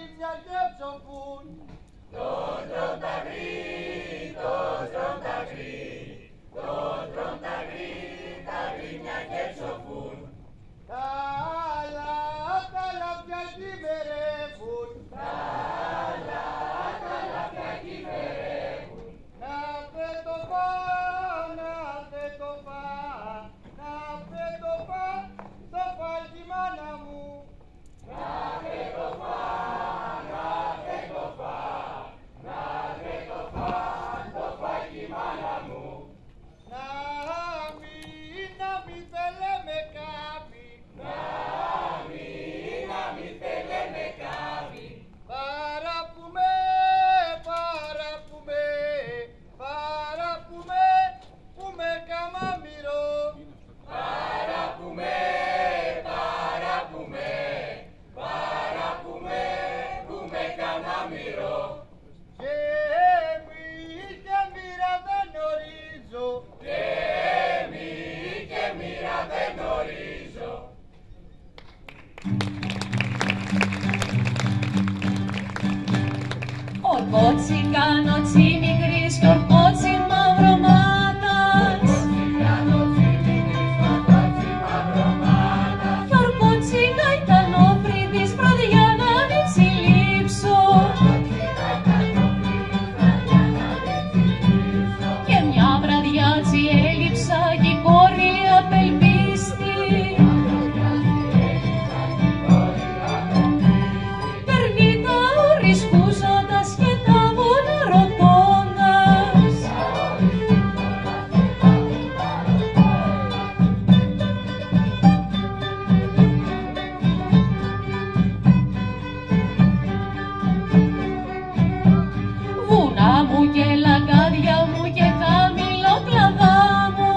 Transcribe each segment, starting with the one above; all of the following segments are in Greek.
αλήθεια και ψοφούν. Τον τρων τα γκρι, τον τρων τα γκρι, τον τρων τα γκρι, τα γκρινιά και ψοφούν. Καλά, καλά πια κυβερεύουν. Καλά, καλά πια κυβερεύουν. Να θε το πά, να θε το πά, να θε το πά, το φάγει μάνα μου. Να θε το πά, να θε το πά, να θε το πά, το φάγει μάνα μου. Να μην θέλε με κάπη. Να μην θέλε με κάπη. Παραπούμε, παραπούμε, παραπούμε, πούμε καμάμυρο. Παραπούμε, παραπούμε, παραπούμε, πούμε καμάμυρο. Και μοίρα δεν ορίζω. Και μοίρα δεν ορίζω. Ορκότσι κάνω τσίμι γρής και ορκότσι μαύρο μάτας. Κι ορκότσι καϊτανόφρυδης βραδιά να μην συλλήψω. Και μια βραδιά τσι έλειψα κι η κόρη απελπίστη. Περνεί τα ορισκούζοντας και τα βόνα ρωτώντας. Βουνά μου και λαγκάδια μου και χαμηλόκλαδά μου.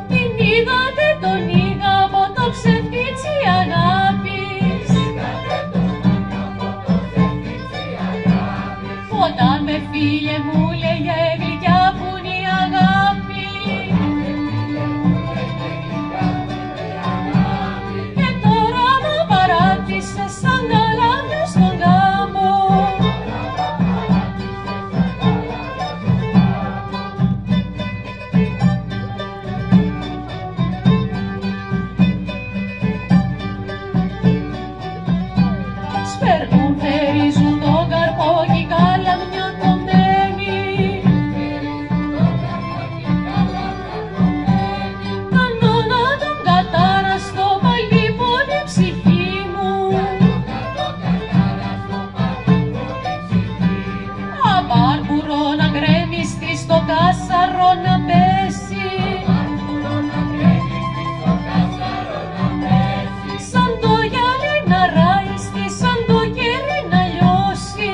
Την είδατε τον ήγαμο το ψευτίτσι αγάπης. Όταν με φίλε μου λέγε γλυκιά που είναι η αγάπη. Και τώρα μου παράτησε σαν καλάμια στον γάμο. Σπερνούν, θερίζουν τον καρπό κι η καλαμιά κομμένη. Κανόνα τον κατάραστο πάλι πόνη ψυχή μου. Αμπάρμπουρο να γκρέμιστεί στο κάσαρο να πέσει. Σαν το γυαλί να ράιστεί, σαν το κέρι να λιώσει.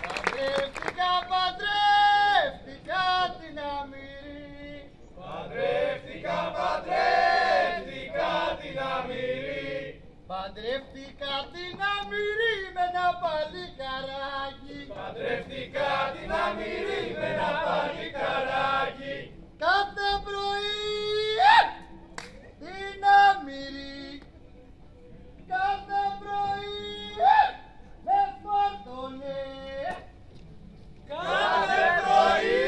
Παντρεύτηκα, παντρεύτηκα την αμυρή. Παντρεύτηκα, παντρεύτηκα την αμυρή. Παντρεύτηκα την αμυρή με ένα παλικαράκι. Παντρεύτηκα την αμυρή με ένα παλικαράκι. Κάθε πρωί την αμυρή. Κάθε πρωί με φορτώνε. Κάθε πρωί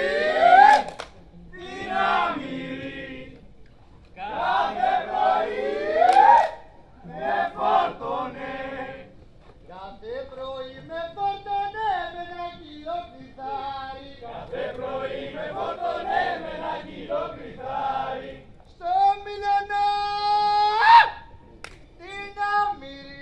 την αμυρή. Κάθε πρωί με φορτώνε. Κάθε πρωί με φορτώνε με ένα κιλό κρυθάρι. Κάθε πρωί με φορτώνε με ένα κιλό κρυθάρι. Στο Μιλανά την αμυρή.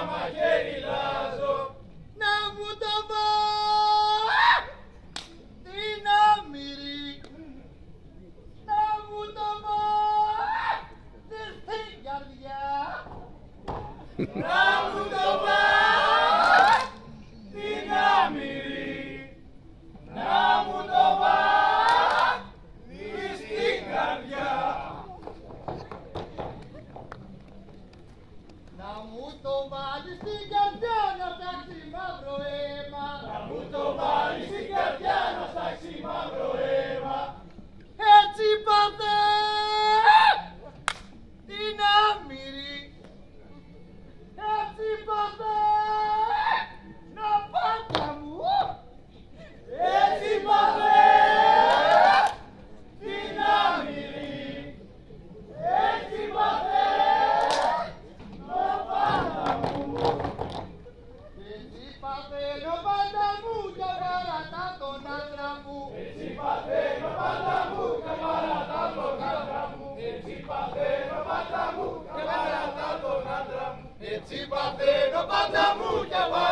μαχαίρι λάζω. Να μου το πω την άμυρη, να μου το πω στην καρδιά, Να μου το πω την άμυρη, να μου το πω στην καρδιά. να μου το βάλεις στην καρδιά να φτιάξει μαύρο αίμα, Να μου το βάλεις στην καρδιά να στάξει μαύρο αίμα. έτσι πάτε την άμυρη, έτσι πάτε να πάτα μου, Έτσι πάθε την άμυρη, έτσι πάθε το πάντα μου. έτσι παθαίνω πάντα μου για παρατά τον άντρα μου, Έτσι παθαίνω πάντα μου και παρατά τον άντρα μου. Έτσι παθαίνω πάντα μου και παρατά τον άντρα μου. έτσι παθαίνω πάντα μου για παρατά